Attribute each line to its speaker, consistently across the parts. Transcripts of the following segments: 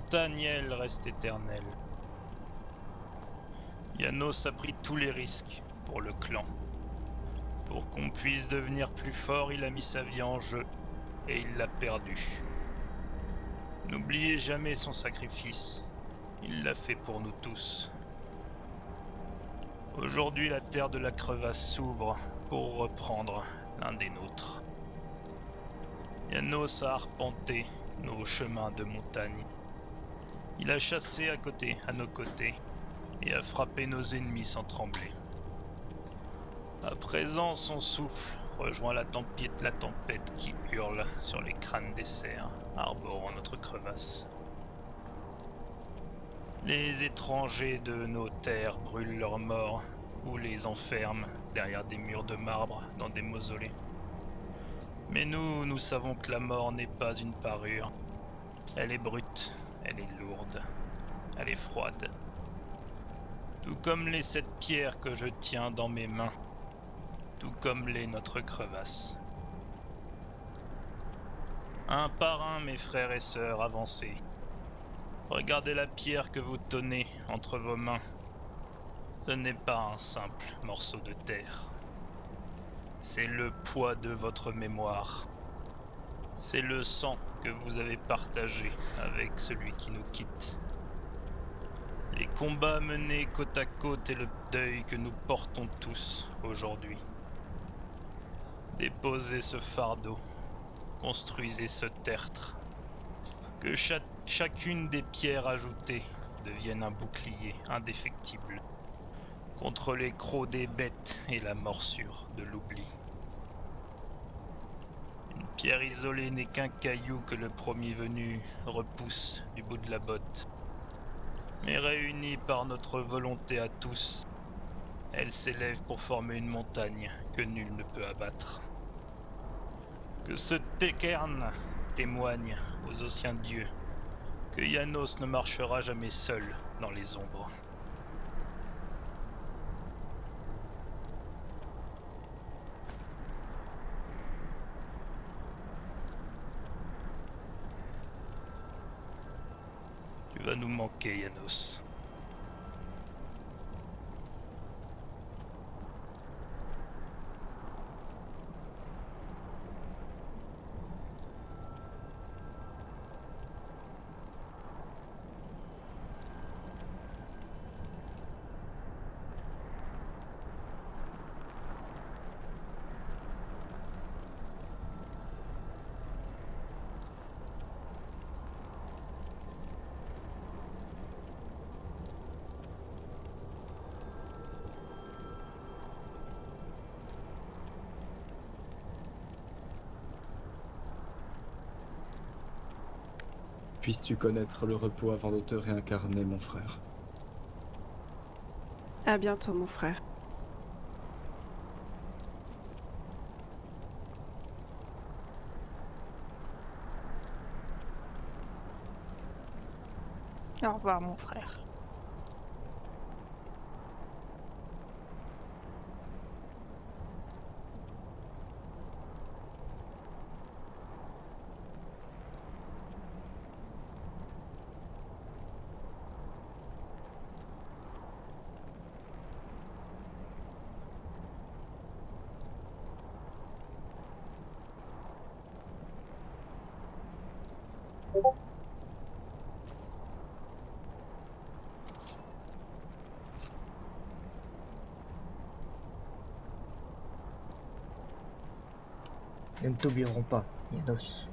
Speaker 1: montagne, elle, reste éternelle. Janos a pris tous les risques pour le clan. Pour qu'on puisse devenir plus fort, il a mis sa vie en jeu et il l'a perdu. N'oubliez jamais son sacrifice. Il l'a fait pour nous tous. Aujourd'hui, la terre de la crevasse s'ouvre pour reprendre l'un des nôtres. Janos a arpenté nos chemins de montagne. Il a chassé à nos côtés, et a frappé nos ennemis sans trembler. À présent, son souffle rejoint la tempête qui hurle sur les crânes des cerfs, arborant notre crevasse. Les étrangers de nos terres brûlent leurs morts ou les enferment derrière des murs de marbre dans des mausolées. Mais nous savons que la mort n'est pas une parure. Elle est brute, elle est lourde, elle est froide. Tout comme les 7 pierres que je tiens dans mes mains, tout comme l'est notre crevasse. Un par un, mes frères et sœurs, avancez. Regardez la pierre que vous tenez entre vos mains. Ce n'est pas un simple morceau de terre. C'est le poids de votre mémoire. C'est le sang que vous avez partagé avec celui qui nous quitte. Les combats menés côte à côte et le deuil que nous portons tous aujourd'hui. Déposez ce fardeau, construisez ce tertre. Que chacune des pierres ajoutées devienne un bouclier indéfectible contre les crocs des bêtes et la morsure de l'oubli. Une pierre isolée n'est qu'un caillou que le premier venu repousse du bout de la botte. Mais réunie par notre volonté à tous, elle s'élève pour former une montagne que nul ne peut abattre. Que ce Tekern témoigne aux anciens dieux que Janos ne marchera jamais seul dans les ombres. Tu vas nous manquer, Janos.
Speaker 2: Puisses-tu connaître le repos avant de te réincarner, mon frère.
Speaker 3: À bientôt, mon frère.
Speaker 4: Au revoir, mon frère.
Speaker 5: Nous ne t'oublierons pas, Janos.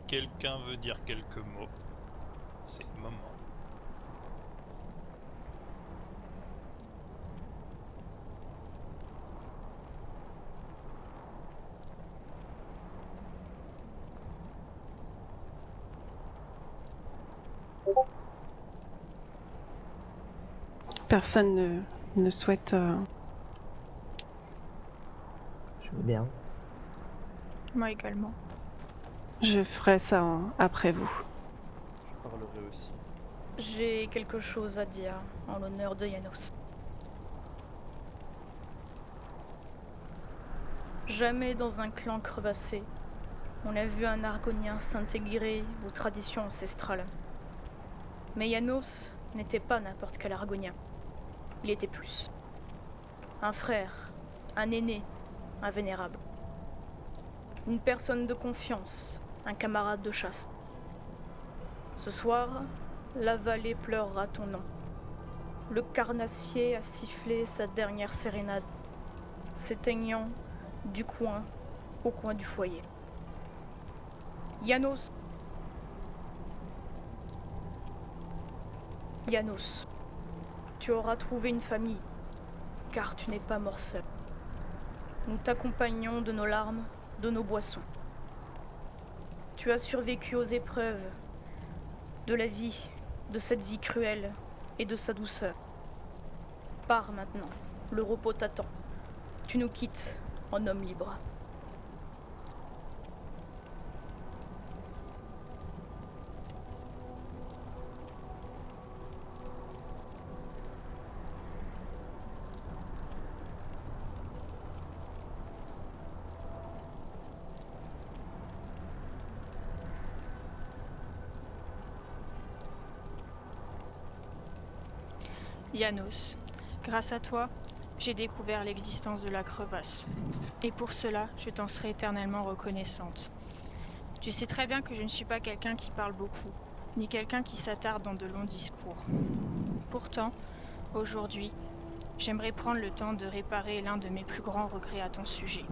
Speaker 1: quelqu'un veut dire quelques mots, c'est le moment.
Speaker 3: Personne ne souhaite...
Speaker 5: Je veux bien.
Speaker 4: Moi également.
Speaker 3: Je ferai ça après vous.
Speaker 6: Je parlerai aussi.
Speaker 7: J'ai quelque chose à dire en l'honneur de Janos. Jamais dans un clan crevassé, on a vu un argonien s'intégrer aux traditions ancestrales. Mais Janos n'était pas n'importe quel argonien. Il était plus. Un frère, un aîné, un vénérable. Une personne de confiance, un camarade de chasse. Ce soir, la vallée pleurera ton nom. Le carnassier a sifflé sa dernière sérénade, s'éteignant du coin au coin du foyer. Janos. Janos, tu auras trouvé une famille, car tu n'es pas mort seul. Nous t'accompagnons de nos larmes, de nos boissons. Tu as survécu aux épreuves de la vie, de cette vie cruelle et de sa douceur. Pars maintenant, le repos t'attend. Tu nous quittes en homme libre.
Speaker 4: Janos, grâce à toi, j'ai découvert l'existence de la crevasse. Et pour cela, je t'en serai éternellement reconnaissante. Tu sais très bien que je ne suis pas quelqu'un qui parle beaucoup, ni quelqu'un qui s'attarde dans de longs discours. Pourtant, aujourd'hui, j'aimerais prendre le temps de réparer l'un de mes plus grands regrets à ton sujet.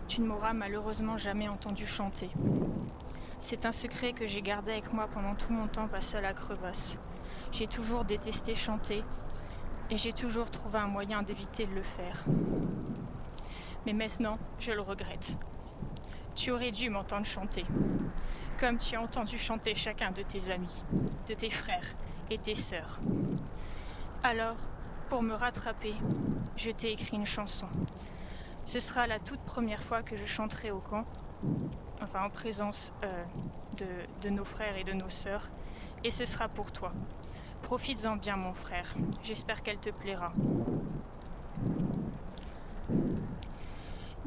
Speaker 4: Tu ne m'auras malheureusement jamais entendu chanter. C'est un secret que j'ai gardé avec moi pendant tout mon temps passé à la crevasse. J'ai toujours détesté chanter et j'ai toujours trouvé un moyen d'éviter de le faire. Mais maintenant, je le regrette. Tu aurais dû m'entendre chanter, comme tu as entendu chanter chacun de tes amis, de tes frères et tes sœurs. Alors, pour me rattraper, je t'ai écrit une chanson. Ce sera la toute première fois que je chanterai au camp, enfin en présence de nos frères et de nos sœurs, et ce sera pour toi. Profites-en bien, mon frère. J'espère qu'elle te plaira.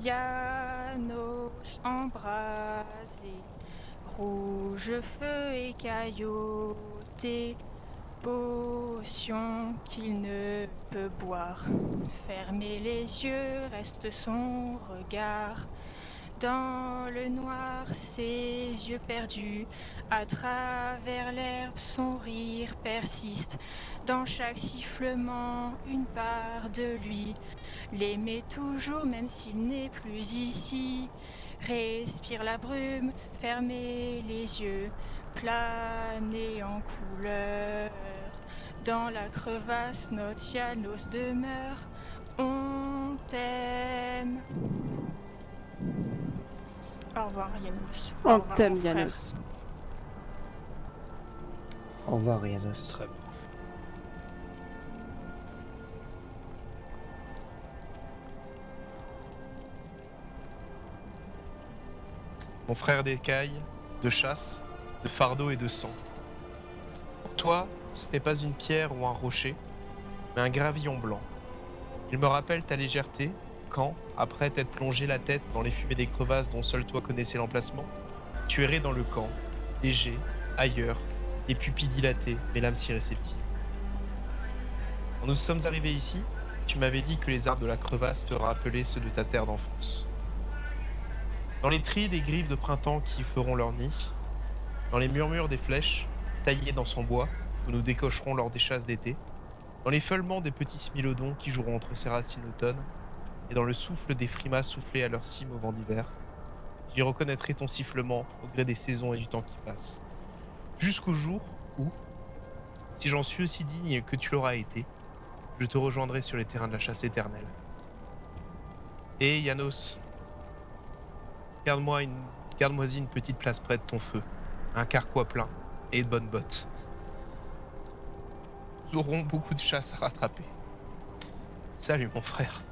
Speaker 4: Janos embrasé, rouge feu et cailloté, potion qu'il ne peut boire. Fermer les yeux, reste son regard. Dans le noir, ses yeux perdus, à travers l'herbe, son rire persiste. Dans chaque sifflement, une part de lui l'aimer toujours, même s'il n'est plus ici. Respire la brume, fermer les yeux, planer en couleur. Dans la crevasse, notre Janos demeure. On t'aime. Au revoir, Janos. Au
Speaker 3: On
Speaker 4: revoir,
Speaker 3: t'aime,
Speaker 4: mon frère.
Speaker 3: Janos.
Speaker 5: Au revoir, Janos.
Speaker 1: Très beau.
Speaker 8: Mon frère d'écailles, de chasse, de fardeau et de sang. Pour toi, ce n'est pas une pierre ou un rocher, mais un gravillon blanc. Il me rappelle ta légèreté quand, après t'être plongé la tête dans les fumées des crevasses dont seul toi connaissais l'emplacement, tu errais dans le camp, léger, ailleurs, les pupilles dilatées, mais l'âme si réceptive. Quand nous sommes arrivés ici, tu m'avais dit que les arbres de la crevasse te rappelaient ceux de ta terre d'enfance. Dans les trilles des griffes de printemps qui feront leur nid, dans les murmures des flèches, taillées dans son bois, que nous décocherons lors des chasses d'été, dans les feulements des petits smilodons qui joueront entre ses racines l'automne, et dans le souffle des frimas soufflés à leur cime au vent d'hiver, J'y reconnaîtrai ton sifflement au gré des saisons et du temps qui passe. Jusqu'au jour où, si j'en suis aussi digne que tu l'auras été, je te rejoindrai sur les terrains de la chasse éternelle. Et Yanos, garde-moi-y une petite place près de ton feu, un carquois plein et de bonnes bottes. Nous aurons beaucoup de chasse à rattraper. Salut mon frère.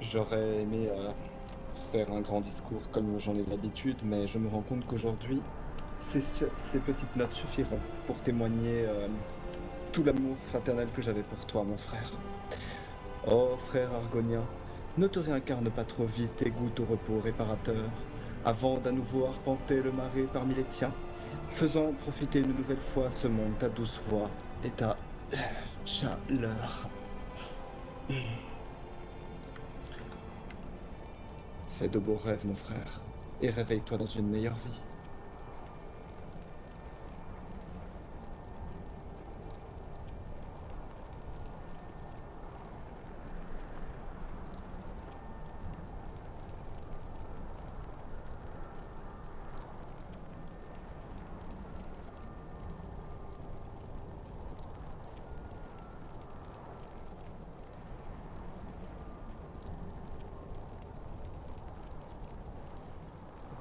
Speaker 2: J'aurais aimé faire un grand discours comme j'en ai l'habitude, mais je me rends compte qu'aujourd'hui, ces petites notes suffiront pour témoigner tout l'amour fraternel que j'avais pour toi, mon frère. Oh, frère argonien, ne te réincarne pas trop vite et goûte au repos réparateur, avant d'à nouveau arpenter le marais parmi les tiens, faisant profiter une nouvelle fois ce monde ta douce voix et ta chaleur. Fais de beaux rêves, mon frère, et réveille-toi dans une meilleure vie.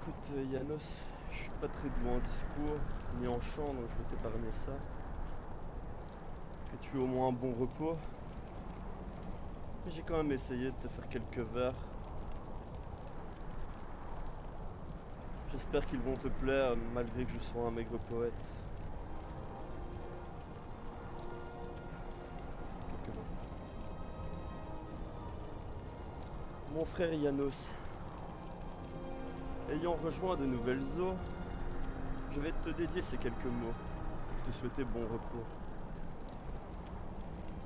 Speaker 6: Écoute, Yanos, je suis pas très doué en discours, ni en chant, donc je vais t'épargner ça. Que tu aies au moins un bon repos. Mais j'ai quand même essayé de te faire quelques vers. J'espère qu'ils vont te plaire, malgré que je sois un maigre poète. Quelques instants. Mon frère Yanos, ayant rejoint de nouvelles eaux, je vais te dédier ces quelques mots pour te souhaiter bon repos.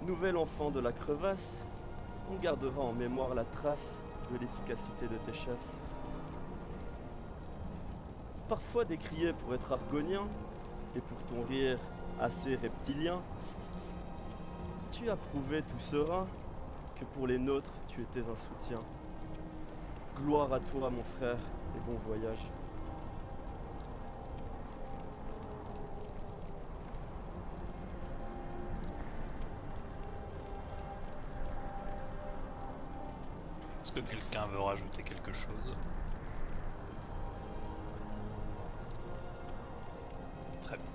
Speaker 6: Nouvel enfant de la crevasse, on gardera en mémoire la trace de l'efficacité de tes chasses. Parfois décrié pour être argonien, et pour ton rire assez reptilien, tu as prouvé tout serein que pour les nôtres tu étais un soutien. Gloire à toi mon frère, et bon voyage.
Speaker 1: Est-ce que quelqu'un veut rajouter quelque chose? Très bien.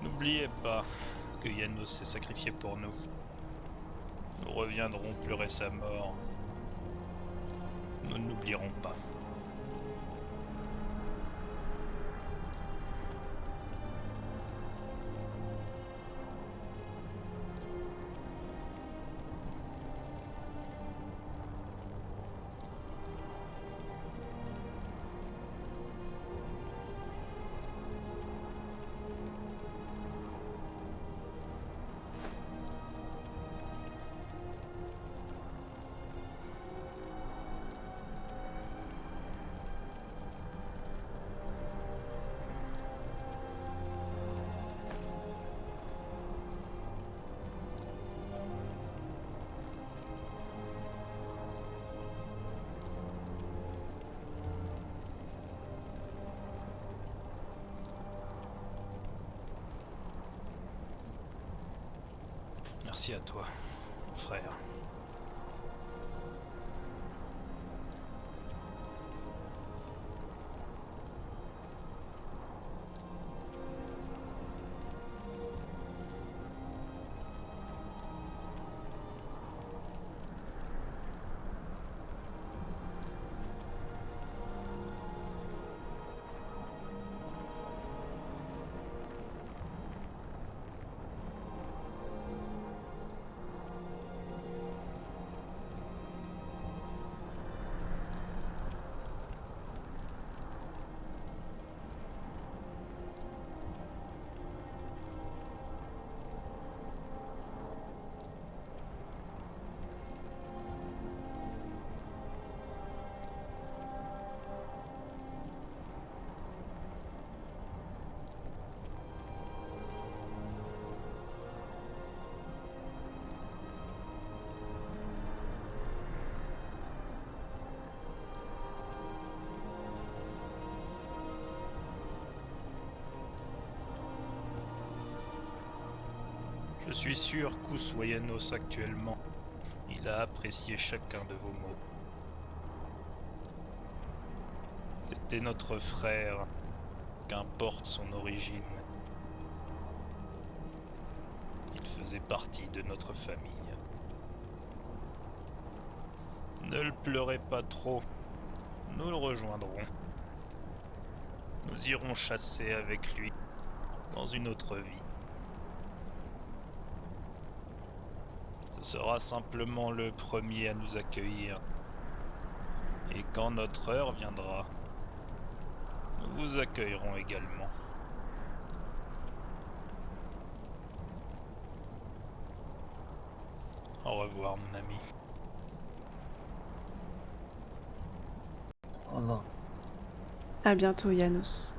Speaker 1: N'oubliez pas que Yanos s'est sacrifié pour nous. Nous reviendrons pleurer sa mort. Nous n'oublierons pas. Merci à toi, mon frère. Je suis sûr qu'Ouswayanos actuellement, il a apprécié chacun de vos mots. C'était notre frère, qu'importe son origine. Il faisait partie de notre famille. Ne le pleurez pas trop, nous le rejoindrons. Nous irons chasser avec lui dans une autre vie. Ce sera simplement le premier à nous accueillir. Et quand notre heure viendra, nous vous accueillerons également. Au revoir, mon ami.
Speaker 5: Au revoir.
Speaker 3: À bientôt, Janos.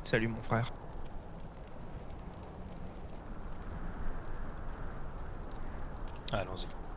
Speaker 8: Salut mon frère.
Speaker 1: Allons-y.